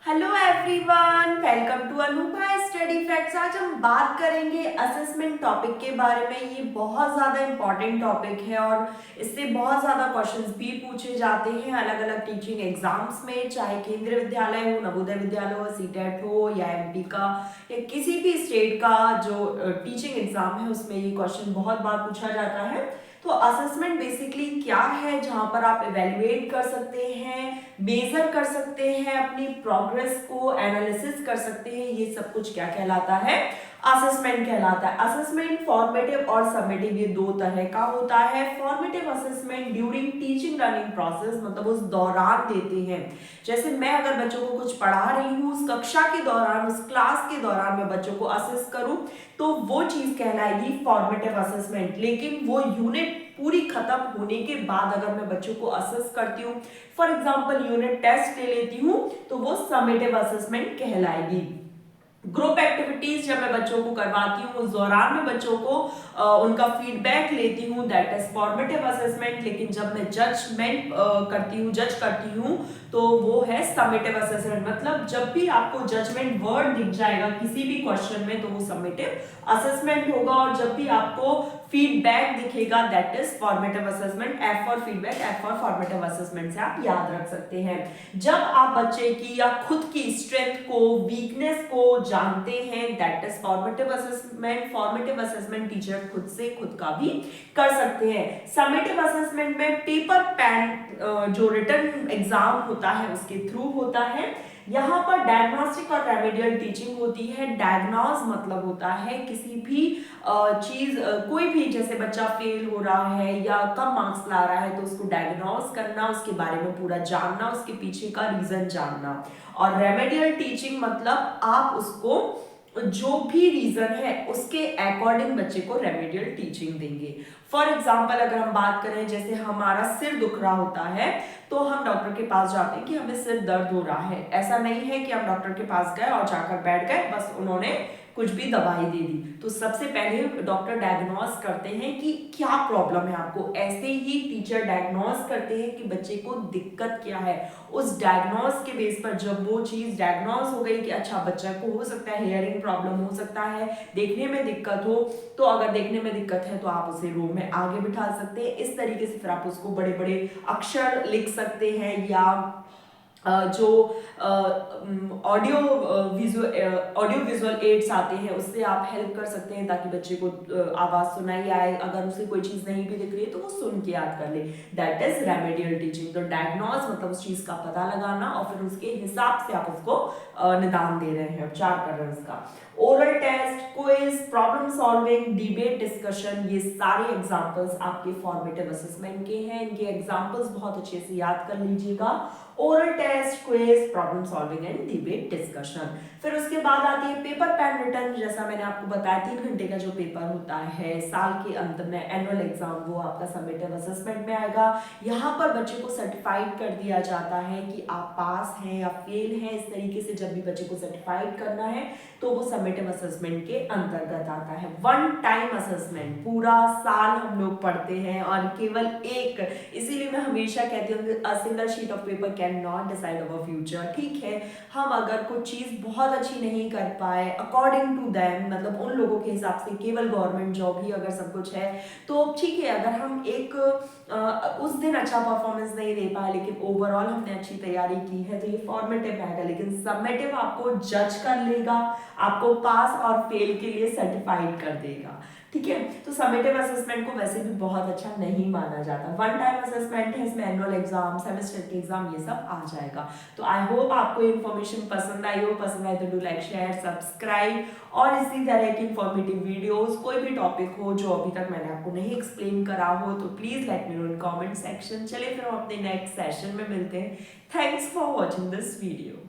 Hello everyone, welcome to Anupa study facts. आज हम बात करेंगे असेसमेंट टॉपिक के बारे में। ये बहुत ज़्यादा इंपॉर्टेंट टॉपिक है और इससे बहुत ज़्यादा क्वेश्चंस भी पूछे जाते हैं अलग अलग टीचिंग एग्जाम्स में, चाहे केंद्रीय विद्यालय हो, नवोदय विद्यालय हो, सीटेट हो या एमपी का या किसी भी स्टेट का जो टीचिंग एग्जाम है उसमें ये क्वेश्चन बहुत बार पूछा जाता है। तो असेसमेंट बेसिकली क्या है, जहां पर आप इवेल्युएट कर सकते हैं, मेजर कर सकते हैं, अपनी प्रोग्रेस को एनालिसिस कर सकते हैं। ये सब कुछ क्या कहलाता है? असेसमेंट कहलाता है। असेसमेंट फॉर्मेटिव और समेटिव ये दो तरह का होता है। Formative assessment during teaching learning process, मतलब उस दौरान देते हैं। जैसे मैं अगर बच्चों को कुछ पढ़ा रही हूँ, उस कक्षा के दौरान, उस क्लास के दौरान मैं बच्चों को असेस करूं, तो वो चीज कहलाएगी फॉर्मेटिव असेसमेंट। लेकिन वो यूनिट पूरी खत्म होने के बाद अगर मैं बच्चों को असेस करती हूँ, फॉर एग्जाम्पल यूनिट टेस्ट ले लेती हूँ, तो वो समेटिव असेसमेंट कहलाएगी। ग्रुप एक्टिविटीज जब मैं बच्चों को करवाती हूँ, उस दौरान मैं बच्चों को उनका फीडबैक लेती हूँ, दैट इज फॉर्मेटिव असेसमेंट। लेकिन जब मैं जजमेंट जज करती हूँ, तो वो है समेटिव असेसमेंट। मतलब जब भी आपको जजमेंट वर्ड दिख जाएगा किसी भी क्वेश्चन में, तो वो समेटिव असेसमेंट होगा। और जब भी आपको फीडबैक दिखेगा, that is formative assessment. F for feedback, F for formative assessment से आप याद रख सकते हैं। जब आप बच्चे की या खुद की स्ट्रेंथ को, वीकनेस को जानते हैं, that is formative assessment. Formative assessment teacher खुद से खुद का भी कर सकते हैं। समेटिव असेसमेंट में पेपर पेन जो रिटन एग्जाम होता है उसके थ्रू होता है। यहाँ पर डायग्नोस्टिक और रेमेडियल टीचिंग होती है। डायग्नोज मतलब होता है किसी भी चीज, कोई भी, जैसे बच्चा फेल हो रहा है या कम मार्क्स ला रहा है, तो उसको डायग्नोज करना, उसके बारे में पूरा जानना, उसके पीछे का रीजन जानना। और रेमेडियल टीचिंग मतलब आप उसको जो भी रीजन है उसके अकॉर्डिंग बच्चे को रेमेडियल टीचिंग देंगे। फॉर एग्जाम्पल अगर हम बात करें, जैसे हमारा सिर दुख रहा होता है, तो हम डॉक्टर के पास जाते हैं कि हमें सिर दर्द हो रहा है। ऐसा नहीं है कि हम डॉक्टर के पास गए और जाकर बैठ गए, बस उन्होंने कुछ भी दवाई दे दी। तो सबसे पहले डॉक्टर डायग्नोस करते हैं कि क्या प्रॉब्लम है आपको। ऐसे ही टीचर डायग्नोस करते हैं कि बच्चे को दिक्कत क्या है। उस डायग्नोस के बेस पर जब वो चीज डायग्नोस हो गई कि अच्छा बच्चा को हो सकता है हियरिंग प्रॉब्लम हो सकता है, देखने में दिक्कत हो, तो अगर देखने में दिक्कत है तो आप उसे रूम में आगे बिठा सकते हैं। इस तरीके से फिर आप उसको बड़े बड़े अक्षर लिख सकते हैं, या जो ऑडियो विजुअल एड्स आते हैं उससे आप हेल्प कर सकते हैं, ताकि बच्चे को आवाज सुनाई आए। अगर उसे कोई चीज नहीं भी दिख रही है तो वो सुन के याद कर ले। That is remedial teaching. तो डायग्नोज मतलब उस चीज का पता लगाना और फिर उसके हिसाब से आप उसको निदान दे रहे हैं, उपचार कर रहे हैं उसका। Oral test, quiz, problem solving, debate, discussion, ये सारे एग्जांपल्स आपके फॉर्मेटिव असेसमेंट के हैं। इनके एग्जांपल्स बहुत अच्छे से याद कर लीजिएगा। Oral test, quiz, problem solving and debate, discussion. फिर उसके बाद आती है पेपर पेन रिटन। जैसा मैंने आपको बताया 3 घंटे का जो पेपर होता है साल के अंत में, एनुअल एग्जाम, वो आपका समेटिव असेसमेंट में आएगा। यहाँ पर बच्चे को सर्टिफाइड कर दिया जाता है कि आप पास हैं या फेल हैं। इस तरीके से जब भी बच्चे को सर्टिफाइड करना है तो वो समेटिव असेसमेंट के अंतर्गत आता है। वन टाइम असेसमेंट, पूरा साल हम लोग पढ़ते हैं और केवल एक, इसीलिए मैं हमेशा कहती हूँ a single sheet of paper can not decide our future. ठीक है, हम अगर कुछ चीज बहुत अच्छी नहीं कर पाए अकॉर्डिंग टू देम, मतलब उन लोगों के हिसाब से केवल गवर्नमेंट जॉब ही अगर सब कुछ है, तो ठीक है। अगर हम एक उस दिन अच्छा परफॉर्मेंस नहीं दे पाए लेकिन ओवरऑल हमने अच्छी तैयारी की है, तो ये फॉर्मेटिव रहेगा। लेकिन समेटिव आपको जज कर लेगा, आपको पास और फेल के लिए सर्टिफाइड कर देगा। ठीक है, तो समेटिव असेसमेंट को वैसे भी बहुत अच्छा नहीं माना जाता। वन टाइम असेसमेंट है, इसमें एनुअल एग्जाम, सेमेस्टर के एग्जाम, ये सब आ जाएगा। तो आई होप आपको इन्फॉर्मेशन पसंद आई हो। पसंद आए तो डू लाइक, शेयर, सब्सक्राइब। और इसी तरह की इंफॉर्मेटिव वीडियोस, कोई भी टॉपिक हो जो अभी तक मैंने आपको नहीं एक्सप्लेन करा हो, तो please let me know in comment section. चलिए फिर हम अपने नेक्स्ट सेशन में मिलते हैं। Thanks for watching this video.